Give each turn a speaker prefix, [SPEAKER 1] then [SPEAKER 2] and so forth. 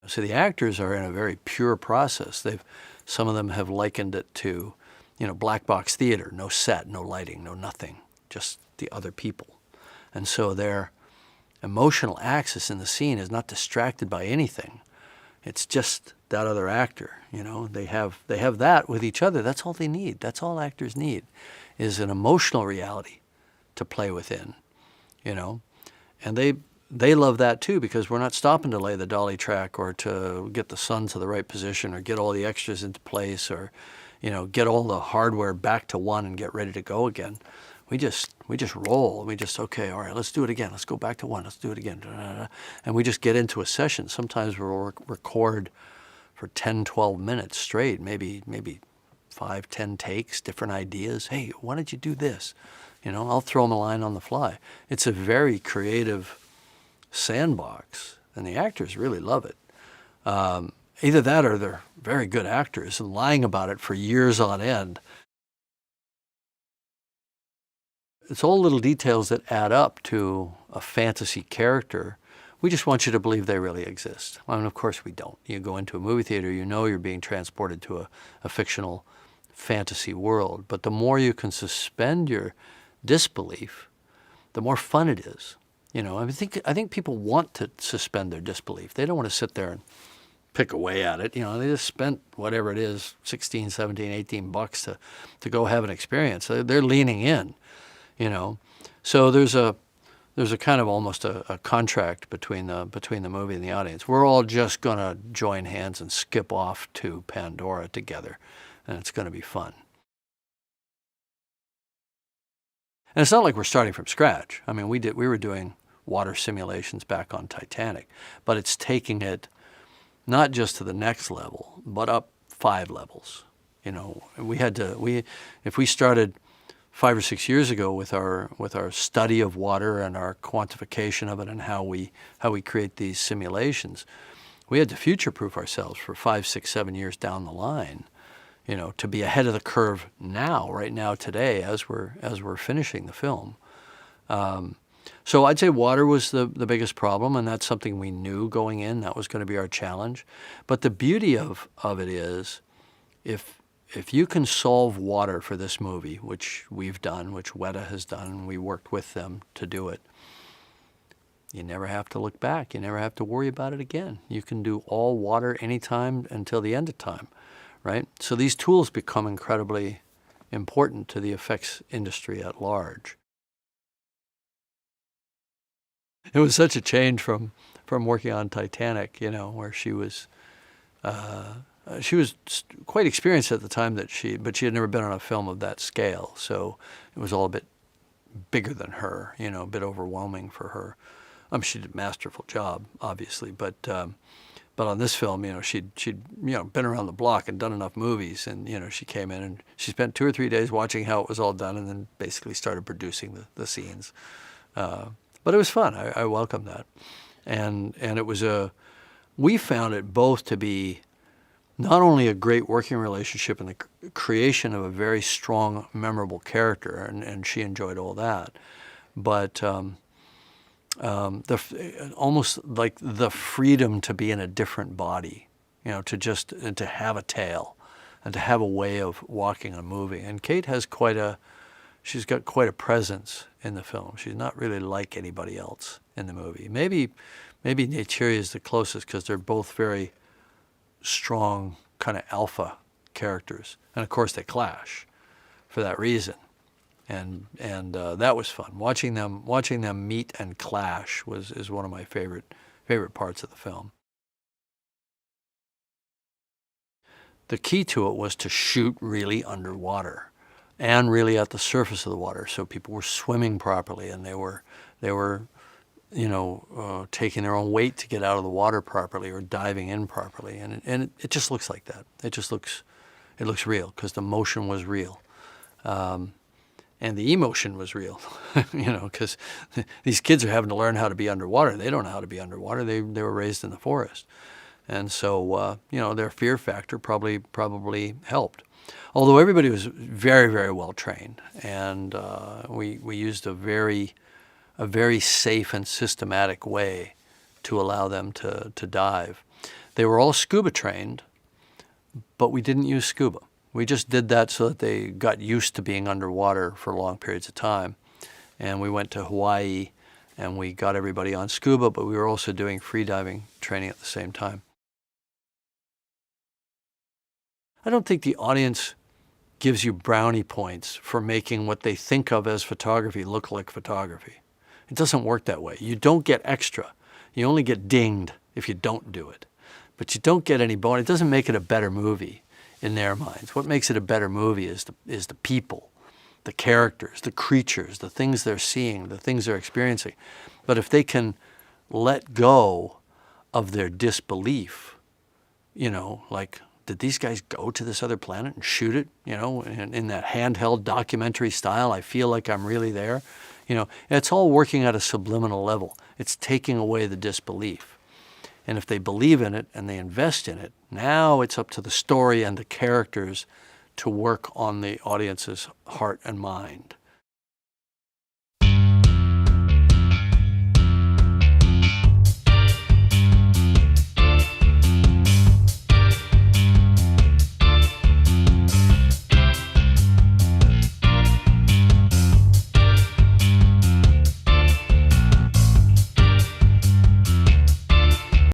[SPEAKER 1] So the actors are in a very pure process. Some of them have likened it to, black box theater, no set, no lighting, no nothing, just the other people. And so their emotional axis in the scene is not distracted by anything. It's just that other actor, They have that with each other. That's all they need. That's all actors need, is an emotional reality to play within, And they love that too, because we're not stopping to lay the dolly track or to get the sun to the right position or get all the extras into place or, get all the hardware back to one and get ready to go again. We just roll. Okay, all right, let's do it again. Let's go back to one. Let's do it again. And we just get into a session. Sometimes we'll record for 10, 12 minutes straight, maybe 5, 10 takes, different ideas. Hey, why don't you do this? I'll throw them a line on the fly. It's a very creative sandbox, and the actors really love it. Either that or they're very good actors and lying about it for years on end. It's all little details that add up to a fantasy character. We just want you to believe they really exist. I mean, of course we don't. You go into a movie theater, you're being transported to a fictional fantasy world. But the more you can suspend your disbelief, the more fun it is. I think people want to suspend their disbelief. They don't want to sit there and pick away at it. They just spent whatever it is, 16, 17, 18 bucks to go have an experience. They're leaning in, So there's a kind of almost a contract between the movie and the audience. We're all just going to join hands and skip off to Pandora together, and it's going to be fun. And it's not like we're starting from scratch. I mean, we were doing water simulations back on Titanic, but it's taking it not just to the next level, but up 5 levels. If we started 5 or 6 years ago with our study of water and our quantification of it and how we create these simulations, we had to future-proof ourselves for 5, 6, 7 years down the line, to be ahead of the curve right now, today, as we're finishing the film. So I'd say water was the biggest problem, and that's something we knew going in. That was going to be our challenge. But the beauty of it is, if you can solve water for this movie, which we've done, which Weta has done, and we worked with them to do it, you never have to look back. You never have to worry about it again. You can do all water anytime until the end of time, right? So these tools become incredibly important to the effects industry at large. It was such a change from working on Titanic, where she was quite experienced at the time but she had never been on a film of that scale. So it was all a bit bigger than her, a bit overwhelming for her. She did a masterful job, obviously, but on this film, she'd been around the block and done enough movies, and she came in and she spent 2 or 3 days watching how it was all done, and then basically started producing the scenes. But it was fun. I welcomed that, and it was we found it both to be not only a great working relationship and the creation of a very strong, memorable character, and she enjoyed all that, but almost like the freedom to be in a different body, to have a tale and to have a way of walking a movie. And Kate has she's got quite a presence in the film. She's not really like anybody else in the movie. Maybe Neytiri is the closest, because they're both very strong kind of alpha characters, and of course they clash for that reason. And that was fun. Watching them meet and clash is one of my favorite parts of the film. The key to it was to shoot really underwater and really at the surface of the water, so people were swimming properly, and they were taking their own weight to get out of the water properly or diving in properly, and it just looks like that. It looks real, because the motion was real. And the emotion was real, because these kids are having to learn how to be underwater. They don't know how to be underwater. They were raised in the forest. And so, their fear factor probably helped. Although everybody was very, very well trained, and we used a very safe and systematic way to allow them to dive. They were all scuba trained, but we didn't use scuba. We just did that so that they got used to being underwater for long periods of time. And we went to Hawaii and we got everybody on scuba, but we were also doing free diving training at the same time. I don't think the audience gives you brownie points for making what they think of as photography look like photography. It doesn't work that way. You don't get extra. You only get dinged if you don't do it. But you don't get any bonus. It doesn't make it a better movie in their minds. What makes it a better movie is the people, the characters, the creatures, the things they're seeing, the things they're experiencing. But if they can let go of their disbelief, like, did these guys go to this other planet and shoot it, in that handheld documentary style? I feel like I'm really there. It's all working at a subliminal level. It's taking away the disbelief. And if they believe in it and they invest in it, now it's up to the story and the characters to work on the audience's heart and mind.